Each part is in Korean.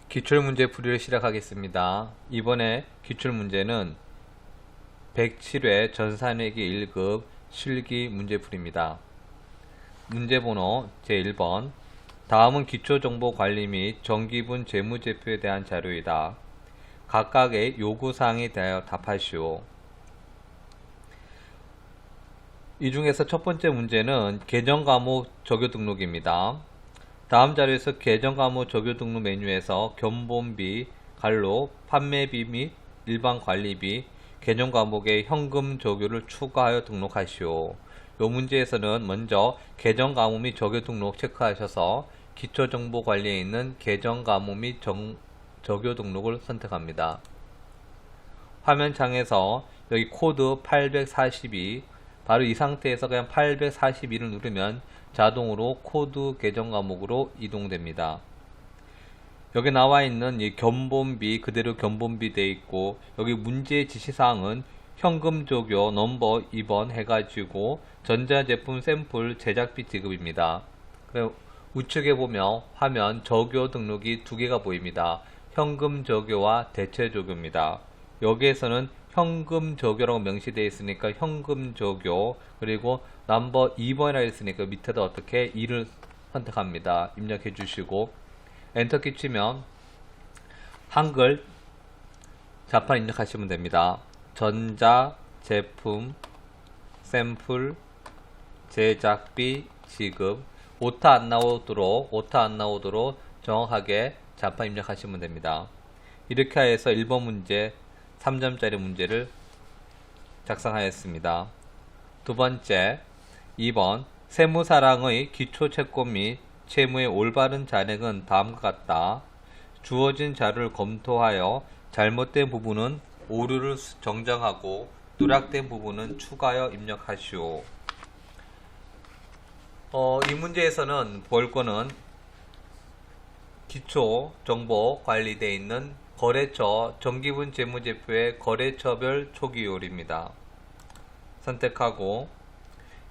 기출문제 풀이를 시작하겠습니다. 이번에 기출문제는 107회 전산회계 1급 실기 문제풀이입니다. 문제번호 제1번. 다음은 기초정보관리 및 정기분 재무제표에 대한 자료이다. 각각의 요구사항에 대하여 답하시오. 이 중에서 첫 번째 문제는 계정과목 적요 등록입니다. 다음 자료에서 계정과목 적요 등록 메뉴에서 견본비, 갈로, 판매비 및 일반관리비, 계정과목의 현금 적요를 추가하여 등록하시오. 이 문제에서는 먼저 계정과목 및 적요 등록 체크하셔서 기초정보관리에 있는 계정과목 및 적요 등록을 선택합니다. 화면창에서 여기 코드 842, 바로 이 상태에서 그냥 842를 누르면 자동으로 코드 계정 과목으로 이동됩니다. 여기 나와 있는 이 견본비 그대로 견본비 되어 있고, 여기 문제 지시사항은 현금 적요 넘버 2번 해가지고 전자제품 샘플 제작비 지급입니다. 우측에 보면 화면 적요 등록이 두 개가 보입니다. 현금 적요와 대체 적요입니다. 여기에서는 현금 적요라고 명시되어 있으니까 현금 적요, 그리고 넘버 2번이라 했으니까 밑에다 어떻게 2를 선택합니다. 입력해 주시고 엔터키 치면 한글 자판 입력하시면 됩니다. 전자 제품 샘플 제작비 지급, 오타 안 나오도록 정확하게 자판 입력하시면 됩니다. 이렇게 해서 1번 문제 3점짜리 문제를 작성하였습니다. 두 번째, 2번. 세무사랑의 기초채권 및 채무의 올바른 잔액은 다음과 같다. 주어진 자료를 검토하여 잘못된 부분은 오류를 정정하고 누락된 부분은 추가하여 입력하시오. 이 문제에서는 볼 거는 기초 정보 관리되어 있는 거래처 정기분 재무제표의 거래처별 초기율입니다. 선택하고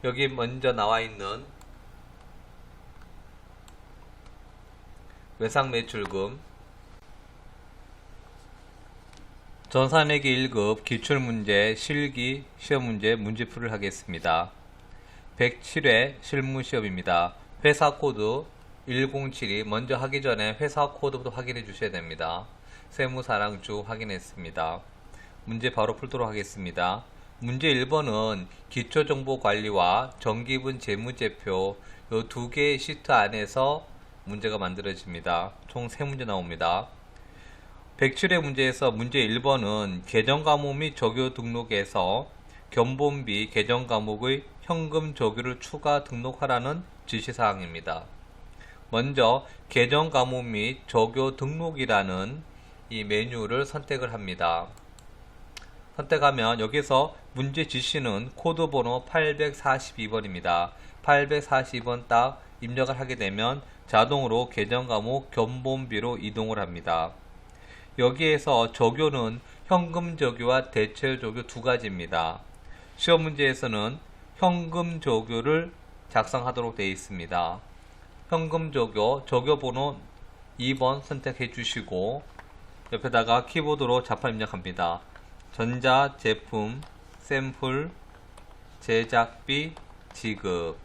여기 먼저 나와 있는 외상매출금 전산회계 1급 기출문제 실기 시험문제 문제풀이를 하겠습니다. 107회 실무시험입니다. 회사코드 1072 먼저 하기 전에 회사코드부터 확인해 주셔야 됩니다. 세무사랑주 확인했습니다. 문제 바로 풀도록 하겠습니다. 문제 1번은 기초정보관리와 정기분 재무제표 이 두 개의 시트 안에서 문제가 만들어집니다. 총 3문제 나옵니다. 107회 문제에서 문제 1번은 계정과목 및 적요 등록에서 견본비 계정과목의 현금 적요를 추가 등록하라는 지시사항입니다. 먼저 계정과목 및 적요 등록이라는 이 메뉴를 선택을 합니다. 선택하면 여기서 문제 지시는 코드 번호 842번입니다. 842번 딱 입력을 하게 되면 자동으로 계정과목 견본비로 이동을 합니다. 여기에서 적요는 현금 적요와 대체 적요 두 가지입니다. 시험 문제에서는 현금 적요를 작성하도록 되어 있습니다. 현금 적요, 적요 번호 2번 선택해 주시고 옆에다가 키보드로 자판 입력합니다. 전자 제품 샘플 제작비 지급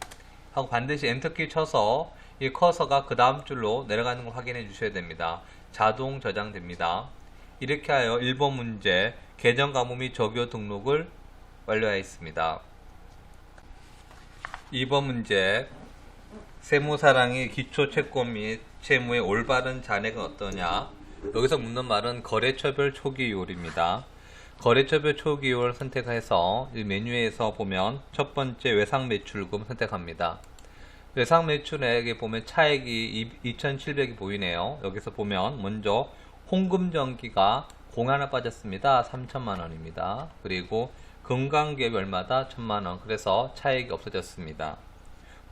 하고 반드시 엔터키 쳐서 이 커서가 그 다음 줄로 내려가는 걸 확인해 주셔야 됩니다. 자동 저장됩니다. 이렇게 하여 1번 문제 계정과목 및 적요 등록을 완료하였습니다. 2번 문제 세무사랑의 기초채권 및 채무의 올바른 잔액은 어떠냐. 여기서 묻는 말은 거래처별 초기율입니다. 거래처별 초기율 선택해서 이 메뉴에서 보면 첫 번째 외상매출금 선택합니다. 외상매출액에 보면 차액이 2,700이 보이네요. 여기서 보면 먼저 홍금전기가 공에 하나 빠졌습니다. 3,000만원입니다. 그리고 금강기업이 얼마다? 1,000만원. 그래서 차액이 없어졌습니다.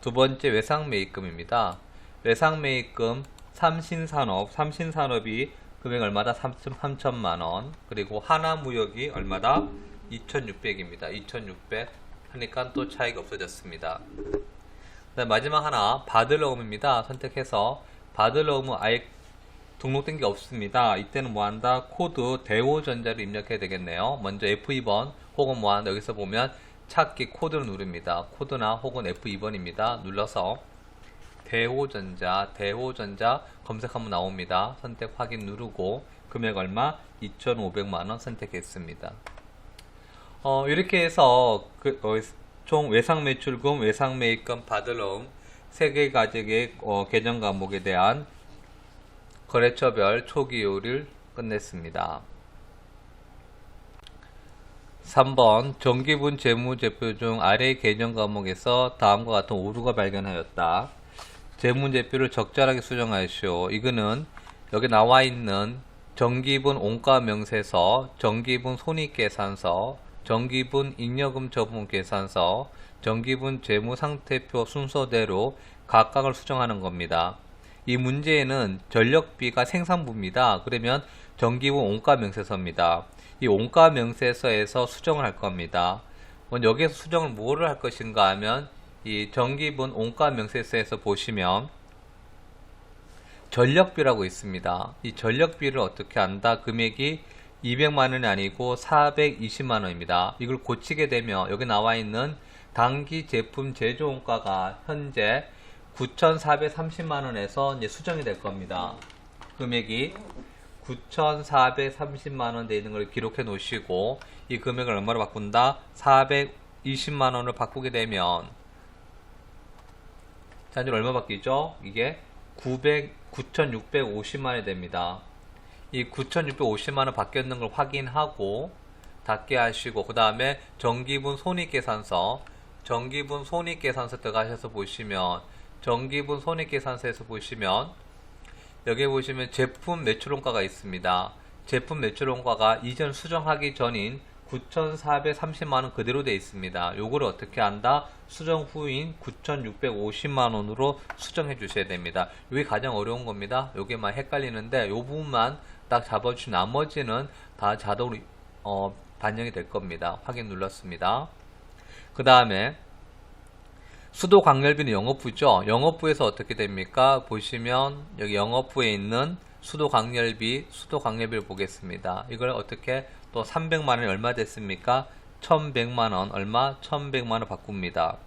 두 번째 외상매입금입니다. 외상매입금 삼신산업이 금액 얼마다? 3,000만원. 그리고 하나무역이 얼마다? 2,600입니다. 2,600 하니까 또 차익이 없어졌습니다. 마지막 하나 바들러움입니다. 선택해서 바들러움은 아예 등록된 게 없습니다. 이때는 뭐한다? 코드 대호전자를 입력해야 되겠네요. 먼저 F2번 혹은 뭐한다? 여기서 보면 찾기 코드를 누릅니다. 코드나 혹은 F2번입니다. 눌러서 대호전자 검색하면 나옵니다. 선택 확인 누르고 금액 얼마? 2,500만원 선택했습니다. 이렇게 해서 총 외상매출금, 외상매입금, 받을음 3개 가지의 계정 과목에 대한 거래처별 초기율을 끝냈습니다. 3번 정기분 재무제표 중 아래 계정 과목에서 다음과 같은 오류가 발견하였다. 재무제표를 적절하게 수정하시오. 이거는 여기 나와 있는 정기분 온가명세서, 정기분 손익계산서, 정기분 잉여금 처분계산서, 정기분 재무상태표 순서대로 각각을 수정하는 겁니다. 이 문제에는 전력비가 생산부입니다. 그러면 정기분 온가명세서입니다. 이 온가명세서에서 수정을 할 겁니다. 여기에서 수정을 뭐를 할 것인가 하면 이 정기분 온가명세서에서 보시면 전력비라고 있습니다. 이 전력비를 어떻게 한다? 금액이 200만원이 아니고 420만원입니다. 이걸 고치게 되면 여기 나와 있는 당기 제품 제조원가가 현재 9,430만원에서 이제 수정이 될 겁니다. 금액이 9,430만원 되어 있는 걸 기록해 놓으시고 이 금액을 얼마로 바꾼다? 420만원을 바꾸게 되면 잔액 얼마 바뀌죠? 이게 9,650만원이 됩니다. 이 9,650만원 바뀌었는 걸 확인하고 닫게 하시고 그 다음에 정기분 손익계산서 들어가셔서 보시면 정기분 손익계산서에서 보시면 여기 보시면 제품 매출원가가 있습니다. 제품 매출원가가 이전 수정하기 전인 9,430만원 그대로 되어 있습니다. 요거를 어떻게 한다? 수정 후인 9,650만원으로 수정해 주셔야 됩니다. 이게 가장 어려운 겁니다. 요게만 헷갈리는데 요 부분만 딱 잡아주시면 나머지는 다 자동으로 반영이 될 겁니다. 확인 눌렀습니다. 그 다음에 수도광열비는 영업부죠. 영업부에서 어떻게 됩니까? 보시면 여기 영업부에 있는 수도광열비를 보겠습니다. 이걸 어떻게 또 300만원이 얼마 됐습니까? 1100만원 얼마? 1100만원 바꿉니다.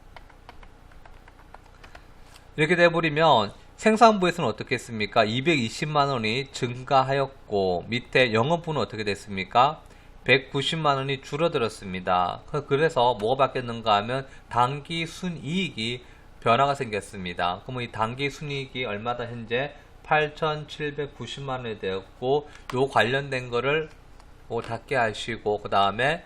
이렇게 돼버리면 생산부에서는 어떻게 했습니까? 220만원이 증가하였고 밑에 영업부는 어떻게 됐습니까? 190만원이 줄어들었습니다. 그래서 뭐가 바뀌었는가 하면 당기 순이익이 변화가 생겼습니다. 그러면 이 당기 순이익이 얼마다 현재 8,790만원이 되었고 요 관련된 거를 닫게 하시고 그 다음에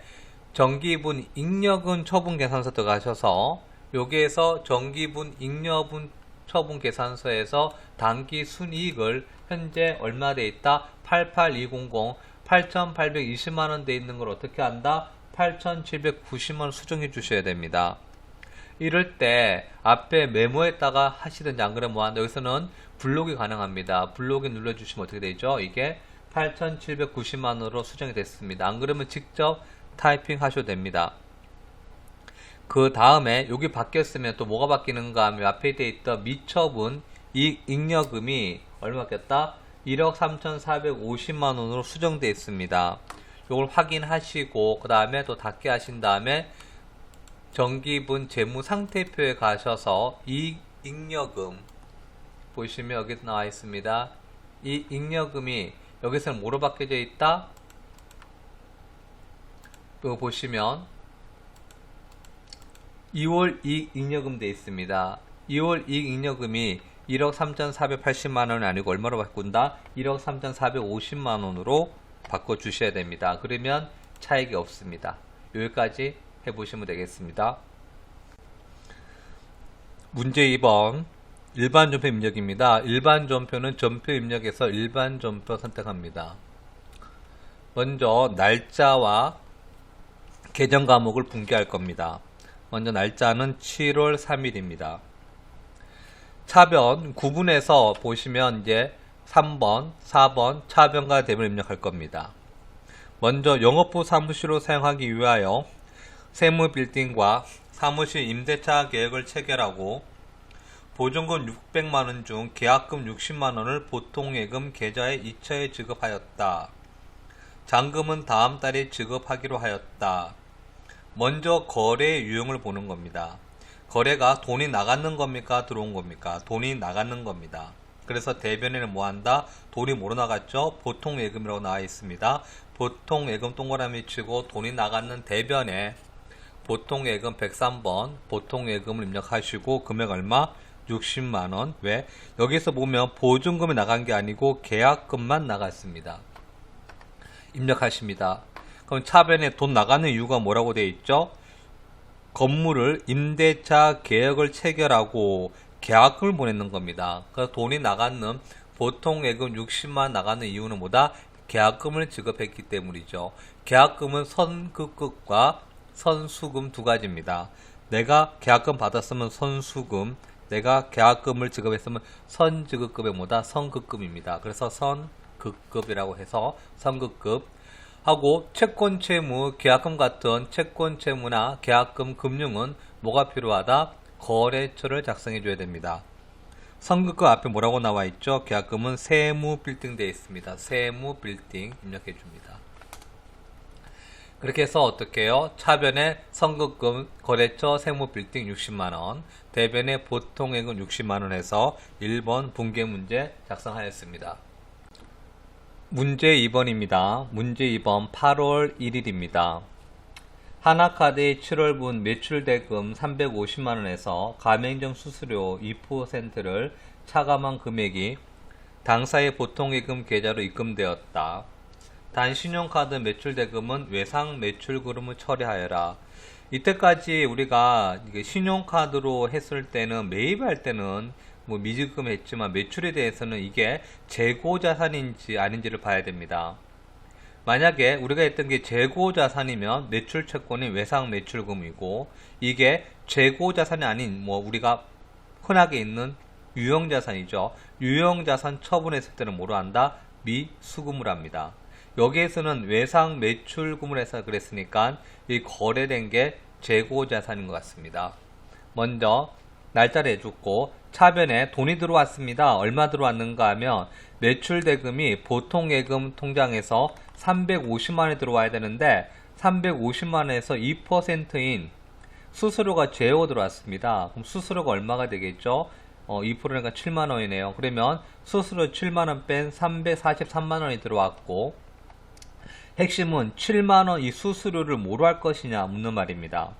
정기분 잉여금 처분 계산서 들어가셔서 여기에서 정기분 잉여분 처분 계산서에서 당기 순이익을 현재 얼마 돼 있다? 88200 8,820만원 돼 있는 걸 어떻게 한다? 8,790만원 수정해 주셔야 됩니다. 이럴 때 앞에 메모에다가 하시든지 안 그러면 뭐한다? 여기서는 블록이 가능합니다. 블록이 눌러주시면 어떻게 되죠? 이게 8,790만원으로 수정이 됐습니다. 안 그러면 직접 타이핑 하셔도 됩니다. 그 다음에 여기 바뀌었으면 또 뭐가 바뀌는가 하면 앞에 돼 있던 미처분 잉여금이 얼마 바뀌었다? 1억 3,450만원으로 수정되어 있습니다. 이걸 확인하시고 그 다음에 또 닫게 하신 다음에 정기분 재무상태표에 가셔서 이 잉여금 보시면 여기 나와 있습니다. 이 잉여금이 여기서는 뭐로 바뀌어져 있다? 또 보시면 2월 이익 잉여금 되어 있습니다. 2월 이익 잉여금이 1억 3,480만원이 아니고 얼마로 바꾼다? 1억 3,450만원으로 바꿔주셔야 됩니다. 그러면 차익이 없습니다. 여기까지 해보시면 되겠습니다. 문제 2번 일반 전표 입력입니다. 일반 전표는 전표 입력에서 일반 전표 선택합니다. 먼저 날짜와 계정 과목을 분개할 겁니다. 먼저 날짜는 7월 3일입니다. 차변 구분해서 보시면 이제 3번, 4번 차변과 대변 입력할 겁니다. 먼저 영업부 사무실로 사용하기 위하여 세무 빌딩과 사무실 임대차 계획을 체결하고 보증금 600만원 중 계약금 60만원을 보통예금 계좌에 2차에 지급하였다. 잔금은 다음 달에 지급하기로 하였다. 먼저 거래 유형을 보는 겁니다. 거래가 돈이 나가는 겁니까? 들어온 겁니까? 돈이 나가는 겁니다. 그래서 대변에는 뭐한다? 돈이 뭐로 나갔죠? 보통예금이라고 나와 있습니다. 보통예금 동그라미 치고 돈이 나가는 대변에 보통예금 103번 보통예금을 입력하시고 금액 얼마? 60만원. 왜? 여기서 보면 보증금이 나간 게 아니고 계약금만 나갔습니다. 입력하십니다. 그럼 차변에 돈 나가는 이유가 뭐라고 되어 있죠? 건물을 임대차 계약을 체결하고 계약금을 보내는 겁니다. 그래서 돈이 나가는 보통예금 60만 나가는 이유는 뭐다? 계약금을 지급했기 때문이죠. 계약금은 선급금과 선수금 두 가지입니다. 내가 계약금 받았으면 선수금, 내가 계약금을 지급했으면 선지급금의 뭐다? 선급금입니다. 그래서 선급급이라고 해서 선급급 하고 채권채무, 계약금 같은 채권채무나 계약금, 금융은 뭐가 필요하다? 거래처를 작성해 줘야 됩니다. 선급급 앞에 뭐라고 나와 있죠? 계약금은 세무빌딩 되어 있습니다. 세무빌딩 입력해 줍니다. 그렇게 해서 어떻게 해요? 차변에 선급금, 거래처, 세무빌딩 60만원, 대변에 보통예금 60만원 해서 1번 분계 문제 작성하였습니다. 문제 2번입니다. 문제 2번 8월 1일입니다. 하나카드의 7월분 매출대금 350만원에서 가맹점 수수료 2%를 차감한 금액이 당사의 보통예금 계좌로 입금되었다. 단 신용카드 매출대금은 외상 매출그룹을 처리하여라. 이때까지 우리가 신용카드로 했을 때는 매입할 때는 미지급 했지만 매출에 대해서는 이게 재고자산인지 아닌지를 봐야 됩니다. 만약에 우리가 했던 게 재고자산이면 매출채권이 외상매출금이고 이게 재고자산이 아닌 우리가 흔하게 있는 유형자산이죠. 유형자산 처분했을 때는 뭐로 한다? 미수금을 합니다. 여기에서는 외상매출금을 해서 그랬으니까 이 거래된 게 재고자산인 것 같습니다. 먼저 날짜를 해줬고 차변에 돈이 들어왔습니다. 얼마 들어왔는가 하면 매출대금이 보통예금 통장에서 350만원이 들어와야 되는데 350만원에서 2%인 수수료가 제로 들어왔습니다. 그럼 수수료가 얼마가 되겠죠? 2%니까 7만원이네요. 그러면 수수료 7만원 뺀 343만원이 들어왔고 핵심은 7만원 이 수수료를 뭐로 할 것이냐 묻는 말입니다.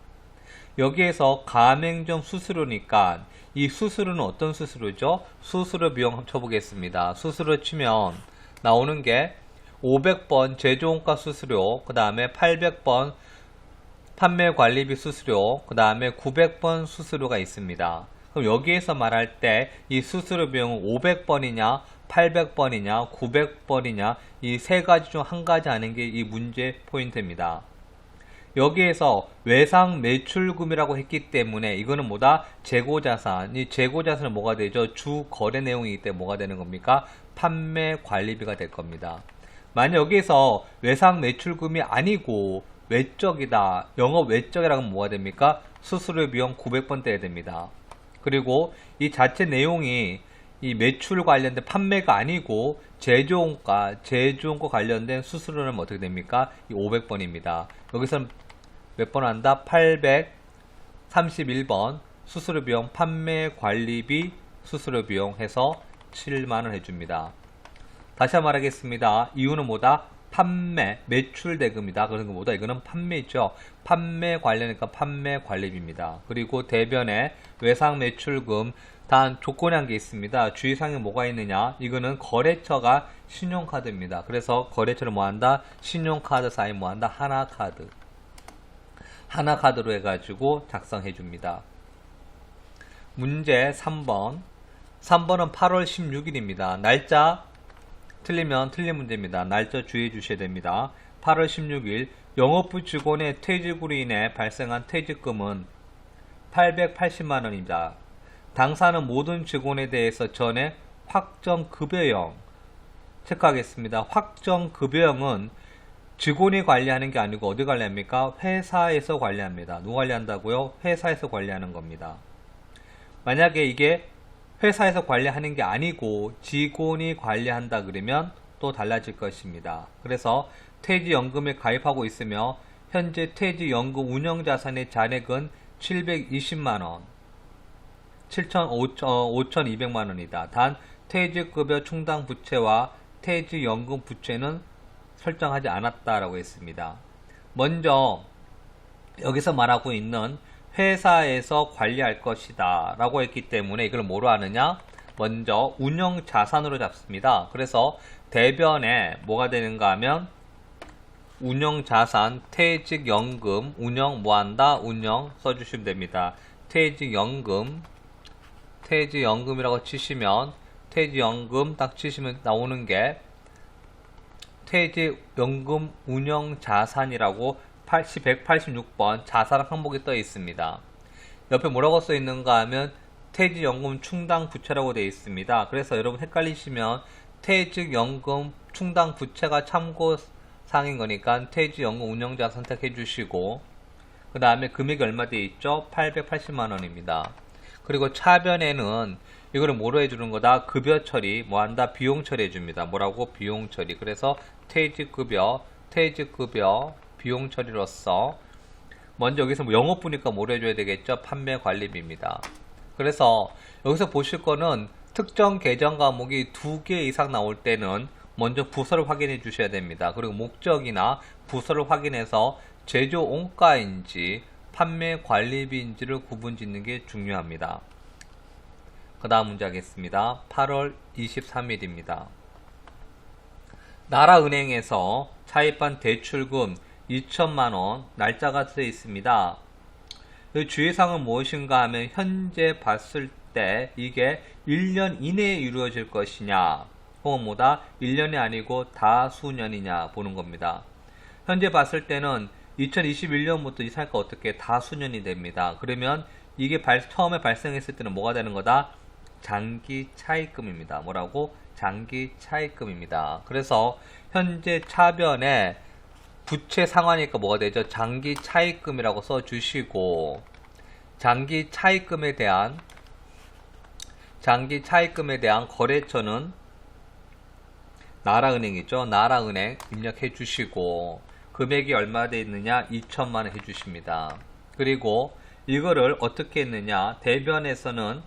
여기에서 가맹점 수수료니까 이 수수료는 어떤 수수료죠? 수수료 비용 쳐보겠습니다. 수수료 치면 나오는 게 500번 제조원가 수수료, 그 다음에 800번 판매관리비 수수료, 그 다음에 900번 수수료가 있습니다. 그럼 여기에서 말할 때 이 수수료 비용은 500번이냐 800번이냐 900번이냐 이 세 가지 중 한 가지 아닌 게 이 문제 포인트입니다. 여기에서 외상 매출금이라고 했기 때문에 이거는 뭐다? 재고자산. 이 재고자산은 뭐가 되죠? 주 거래 내용이기 때문에 뭐가 되는 겁니까? 판매 관리비가 될 겁니다. 만약 여기에서 외상 매출금이 아니고 외적이다. 영업 외적이라고 하면 뭐가 됩니까? 수수료 비용 900번 떼야 됩니다. 그리고 이 자체 내용이 이 매출 관련된 판매가 아니고 제조원가 관련된 수수료는 어떻게 됩니까? 이 500번입니다. 여기서는 몇 번 한다? 831번 수수료 비용 판매 관리비 수수료 비용 해서 7만원 해줍니다. 다시 한번 말하겠습니다. 이유는 뭐다? 판매 매출 대금이다. 그런 거 뭐다? 이거는 판매죠. 판매 관련이니까 판매 관리비입니다. 그리고 대변에 외상 매출금 단 조건이 한 게 있습니다. 주의사항에 뭐가 있느냐? 이거는 거래처가 신용카드입니다. 그래서 거래처를 뭐한다? 신용카드사에 뭐한다? 하나카드. 하나카드로 해가지고 작성해 줍니다. 문제 3번. 3번은 8월 16일입니다. 날짜 틀리면 틀린 문제입니다. 날짜 주의해 주셔야 됩니다. 8월 16일 영업부 직원의 퇴직으로 인해 발생한 퇴직금은 880만원입니다. 당사는 모든 직원에 대해서 전에 확정급여형 체크하겠습니다. 확정급여형은 직원이 관리하는 게 아니고 어디 관리합니까? 회사에서 관리합니다. 누가 관리한다고요? 회사에서 관리하는 겁니다. 만약에 이게 회사에서 관리하는 게 아니고 직원이 관리한다 그러면 또 달라질 것입니다. 그래서 퇴직연금에 가입하고 있으며 현재 퇴직연금 운영자산의 잔액은 720만원, 5,200만원이다. 단 퇴직급여 충당 부채와 퇴직연금 부채는 설정하지 않았다라고 했습니다. 먼저 여기서 말하고 있는 회사에서 관리할 것이다 라고 했기 때문에 이걸 뭐로 하느냐, 먼저 운영자산으로 잡습니다. 그래서 대변에 뭐가 되는가 하면 운영자산, 퇴직연금, 운영 뭐한다? 운영 써주시면 됩니다. 퇴직연금이라고 치시면 퇴직연금 딱 치시면 나오는 게 퇴직연금 운영자산이라고 186번 자산 항목이 떠 있습니다. 옆에 뭐라고 써 있는가 하면 퇴직연금 충당 부채라고 되어 있습니다. 그래서 여러분 헷갈리시면 퇴직연금 충당 부채가 참고사항인 거니까 퇴직연금 운영자 선택해 주시고, 그 다음에 금액이 얼마 되어 있죠? 880만원입니다. 그리고 차변에는 이거를 뭐로 해주는 거다? 급여 처리, 뭐한다? 비용 처리해 줍니다. 뭐라고? 비용 처리. 그래서 퇴직급여, 비용 처리로서 먼저 여기서 뭐 영업부니까 뭐로 해줘야 되겠죠? 판매관리비입니다. 그래서 여기서 보실 거는 특정 계정 과목이 2개 이상 나올 때는 먼저 부서를 확인해 주셔야 됩니다. 그리고 목적이나 부서를 확인해서 제조 원가인지 판매 관리비인지를 구분 짓는 게 중요합니다. 그 다음 문제 하겠습니다. 8월 23일입니다. 나라은행에서 차입한 대출금 2천만원 날짜가 쓰여 있습니다. 주의사항은 무엇인가 하면 현재 봤을 때 이게 1년 이내에 이루어질 것이냐 혹은 뭐다 1년이 아니고 다수년이냐 보는 겁니다. 현재 봤을 때는 2021년부터 이 사례가 어떻게 다수년이 됩니다. 그러면 이게 처음에 발생했을 때는 뭐가 되는 거다? 장기 차입금입니다. 뭐라고? 장기 차입금입니다. 그래서 현재 차변에 부채 상환이니까 뭐가 되죠? 장기 차입금이라고 써주시고, 장기 차입금에 대한 거래처는 나라은행이죠. 나라은행 입력해 주시고, 금액이 얼마 돼 있느냐? 2천만원 해 주십니다. 그리고 이거를 어떻게 했느냐? 대변에서는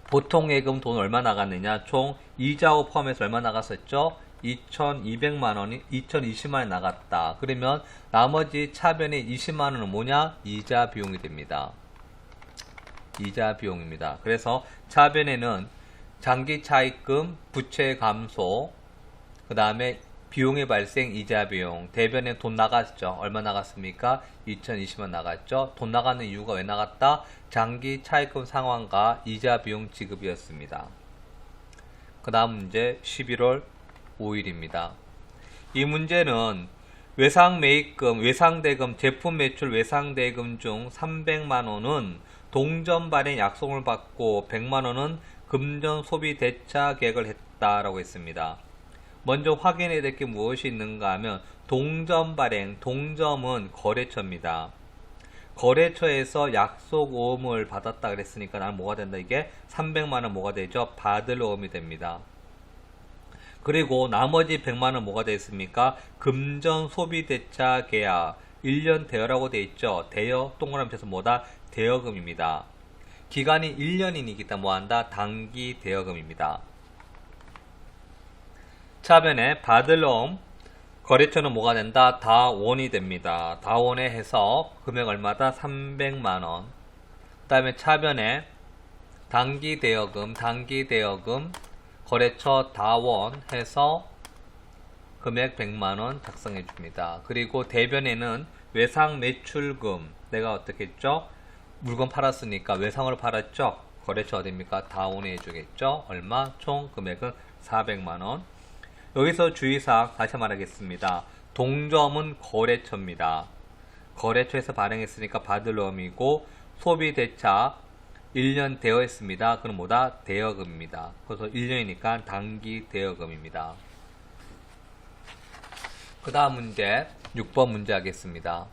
보통예금 돈 얼마 나갔느냐? 총 이자を포함해서 얼마 나갔었죠? 2,200만원이 2,020만원 나갔다. 그러면 나머지 차변의 20만원은 뭐냐? 이자 비용이 됩니다. 이자 비용입니다. 그래서 차변에는 장기 차입금, 부채 감소, 그 다음에 비용의 발생, 이자 비용. 대변에 돈 나갔죠. 얼마 나갔습니까? 2,020만 나갔죠. 돈 나가는 이유가 왜 나갔다? 장기 차입금 상환과 이자 비용 지급이었습니다. 그 다음 문제 11월 5일입니다. 이 문제는 외상매입금, 외상대금, 제품 매출 외상대금 중 300만원은 동전 발행 약속을 받고 100만원은 금전 소비 대차 계획을 했다라고 했습니다. 먼저 확인해야 될 게 무엇이 있는가 하면 동전 발행, 동점은 거래처입니다. 거래처에서 약속오음을 받았다 그랬으니까 나는 뭐가 된다? 이게 300만원 뭐가 되죠? 받을 오음이 됩니다. 그리고 나머지 100만원 뭐가 되겠습니까? 금전 소비 대차 계약 1년 대여라고 되어 있죠. 대여 동그라미 쳐서 뭐다? 대여금입니다. 기간이 1년이니까 뭐한다? 단기 대여금입니다. 차변에 받을 오음 거래처는 뭐가 된다? 다원이 됩니다. 다원에 해서 금액 얼마다? 300만원. 그 다음에 차변에 단기 대여금 거래처 다원 해서 금액 100만원 작성해 줍니다. 그리고 대변에는 외상 매출금, 내가 어떻게 했죠? 물건 팔았으니까 외상으로 팔았죠? 거래처 어딥니까? 다원에 해주겠죠? 얼마? 총 금액은 400만원. 여기서 주의사항 다시 말하겠습니다. 동점은 거래처입니다. 거래처에서 발행했으니까 받을 놈이고, 소비대차 1년 대여했습니다. 그럼 뭐다? 대여금입니다. 그래서 1년이니까 단기 대여금입니다. 그 다음 문제 6번 문제 하겠습니다.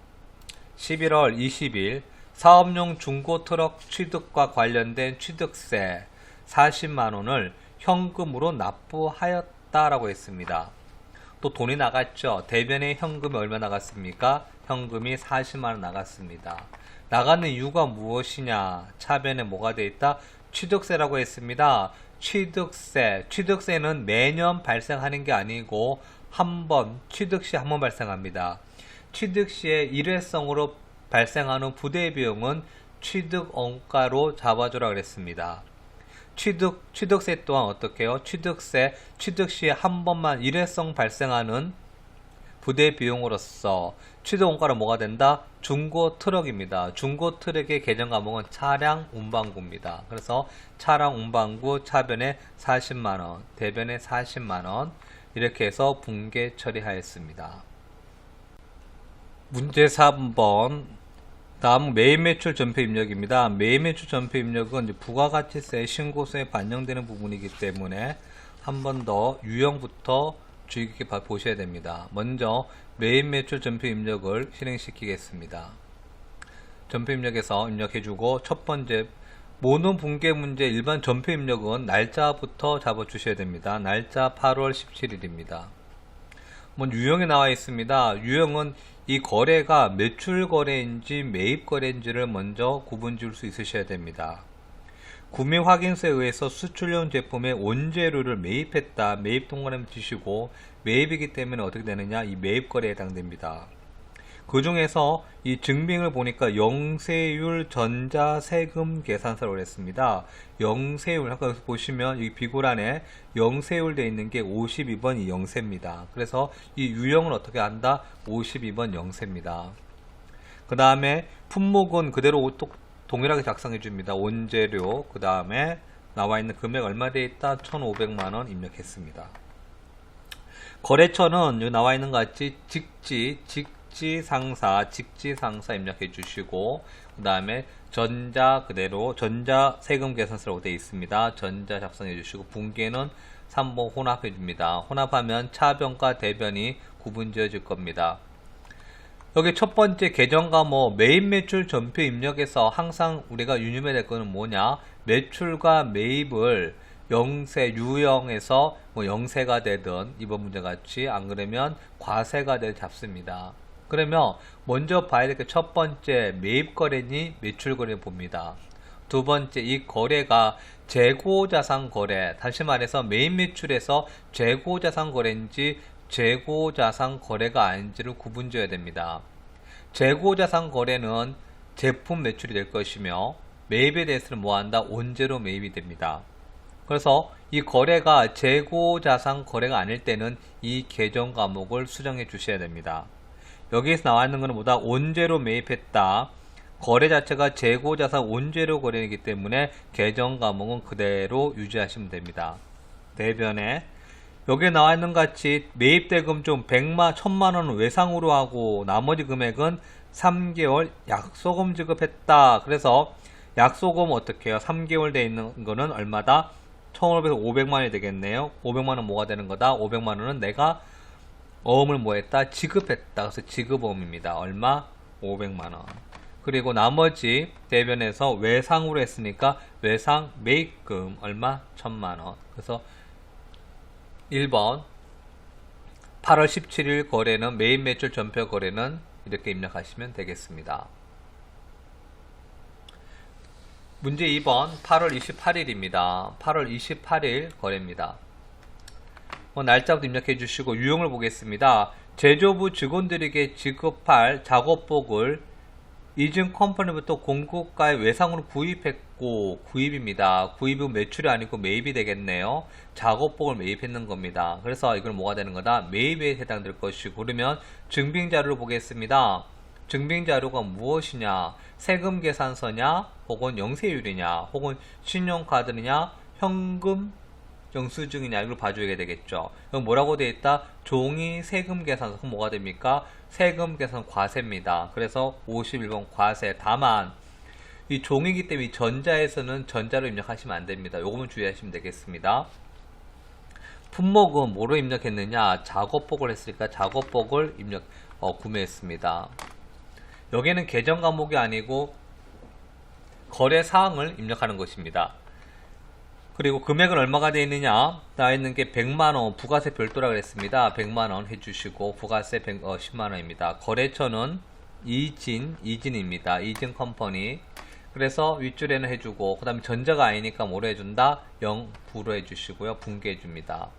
11월 20일 사업용 중고 트럭 취득과 관련된 취득세 40만원을 현금으로 납부하였다라고 했습니다. 또 돈이 나갔죠. 대변에 현금이 얼마 나갔습니까? 현금이 40만원 나갔습니다. 나가는 이유가 무엇이냐? 차변에 뭐가 되어 있다? 취득세라고 했습니다. 취득세는 매년 발생하는 게 아니고 취득 시 한 번 발생합니다. 취득 시에 일회성으로 발생하는 부대 비용은 취득 원가로 잡아주라 그랬습니다. 취득세 또한 어떻게 해요? 취득 시에 한 번만 일회성 발생하는 부대 비용으로서 취득 원가로 뭐가 된다? 중고 트럭입니다. 중고 트럭의 개정 과목은 차량 운반구입니다. 그래서 차량 운반구 차변에 40만원, 대변에 40만원 이렇게 해서 분계 처리하였습니다. 문제 3번 다음 매입매출 전표 입력입니다. 매입매출 전표 입력은 부가가치세 신고서에 반영되는 부분이기 때문에 한 번 더 유형부터 주의 깊게 보셔야 됩니다. 먼저 매입매출 전표 입력을 실행시키겠습니다. 전표 입력에서 입력해주고 첫 번째 모든 분계 문제 일반 전표 입력은 날짜부터 잡아주셔야 됩니다. 날짜 8월 17일입니다. 유형에 나와 있습니다. 유형은 이 거래가 매출 거래인지 매입 거래인지를 먼저 구분 지을 수 있으셔야 됩니다. 구매 확인서에 의해서 수출용 제품의 원재료를 매입했다. 매입 동그라미 치시고 매입이기 때문에 어떻게 되느냐? 이 매입 거래에 해당됩니다. 그 중에서 이 증빙을 보니까 영세율 전자세금 계산서라고 했습니다. 영세율, 아까 보시면 여기 비굴안에 영세율 되어 있는 게 52번이 영세입니다. 그래서 이 유형을 어떻게 한다? 52번 영세입니다. 그 다음에 품목은 그대로 동일하게 작성해 줍니다. 원재료, 그 다음에 나와 있는 금액 얼마 되어 있다? 1,500만원 입력했습니다. 거래처는 여기 나와 있는 것 같이 직지상사 입력해 주시고 그 다음에 전자세금 계산서라고 되어 있습니다. 전자 작성해 주시고 분계는 3번 혼합해 줍니다. 혼합하면 차변과 대변이 구분 지어질 겁니다. 여기 첫 번째 계정 과목 매입매출 전표 입력에서 항상 우리가 유념해야 될 거는 뭐냐? 매출과 매입을 유형에서 영세가 되든 이번 문제 같이 안 그러면 과세가 되든 잡습니다. 그러면 먼저 봐야 될 게 첫 번째 매입 거래니 매출 거래 봅니다. 두 번째 이 거래가 재고자산 거래, 다시 말해서 매입 매출에서 재고자산 거래인지 재고자산 거래가 아닌지를 구분지어야 됩니다. 재고자산 거래는 제품 매출이 될 것이며 매입에 대해서는 뭐한다? 원재료 매입이 됩니다. 그래서 이 거래가 재고자산 거래가 아닐 때는 이 계정 과목을 수정해 주셔야 됩니다. 여기에서 나와 있는 것은 뭐다? 원재료 매입했다. 거래 자체가 재고자산 원재료 거래이기 때문에 계정 과목은 그대로 유지하시면 됩니다. 대변에 여기에 나와 있는 같이 매입대금 좀 1,000만원 외상으로 하고 나머지 금액은 3개월 약소금 지급했다. 그래서 약소금 어떻게 해요? 3개월 돼 있는 거는 얼마다? 1,500에서 500만원이 되겠네요. 500만원 뭐가 되는 거다? 500만원은 내가 어음을 뭐 했다? 지급했다. 그래서 지급어음입니다. 얼마? 500만원. 그리고 나머지 대변에서 외상으로 했으니까 외상 매입금 얼마? 1,000만원. 그래서 1번 8월 17일 거래는 매입 매출 전표 거래는 이렇게 입력하시면 되겠습니다. 문제 2번 8월 28일입니다. 8월 28일 거래입니다. 날짜부터 입력해 주시고 유형을 보겠습니다. 제조부 직원들에게 지급할 작업복을 이중 컴퍼니부터 공급가에 외상으로 구입했고 구입입니다. 구입은 매출이 아니고 매입이 되겠네요. 작업복을 매입했는 겁니다. 그래서 이건 뭐가 되는 거다? 매입에 해당될 것이고 그러면 증빙자료를 보겠습니다. 증빙자료가 무엇이냐? 세금 계산서냐? 혹은 영세율이냐? 혹은 신용카드냐? 현금 영수증이냐? 이걸 봐줘야 되겠죠. 그럼 뭐라고 되어 있다? 종이 세금 계산서. 그럼 뭐가 됩니까? 세금 계산 과세입니다. 그래서 51번 과세. 다만 이 종이기 때문에 전자에서는 전자로 입력하시면 안됩니다. 요거만 주의하시면 되겠습니다. 품목은 뭐로 입력했느냐? 작업복을 했으니까 작업복을 구매했습니다. 여기는 계정 과목이 아니고 거래 사항을 입력하는 것입니다. 그리고 금액은 얼마가 되어 있느냐? 나와 있는 게 100만원 부가세 별도라 그랬습니다. 100만원 해주시고 부가세 10만원입니다. 거래처는 이진입니다. 이진 컴퍼니. 그래서 윗줄에는 해주고 그 다음에 전자가 아니니까 뭐로 해준다? 0부로 해주시고요. 분개해줍니다.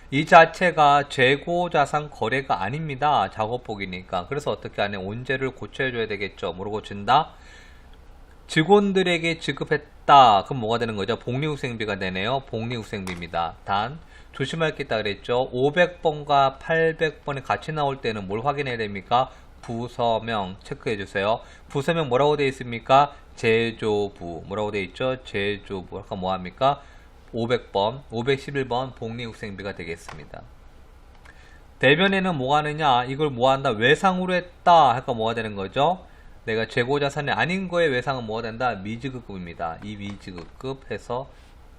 이 자체가 재고자산 거래가 아닙니다. 작업복이니까. 그래서 어떻게 하냐? 온재를 고쳐줘야 되겠죠. 뭐로 고친다? 직원들에게 지급했다. 그럼 뭐가 되는 거죠? 복리후생비가 되네요. 복리후생비입니다. 단 조심할 게 있다 그랬죠. 500번과 800번이 같이 나올 때는 뭘 확인해야 됩니까? 부서명 체크해 주세요. 부서명 뭐라고 되어 있습니까? 제조부. 뭐라고 되어 있죠? 제조부. 아까 뭐 합니까? 500번, 511번 복리후생비가 되겠습니다. 대변에는 뭐 하느냐? 이걸 뭐 한다? 외상으로 했다. 할까 뭐가 되는 거죠? 내가 재고자산이 아닌 거에 외상은 뭐가 된다? 미지급급입니다. 이 미지급급 해서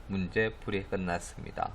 문제 풀이 끝났습니다.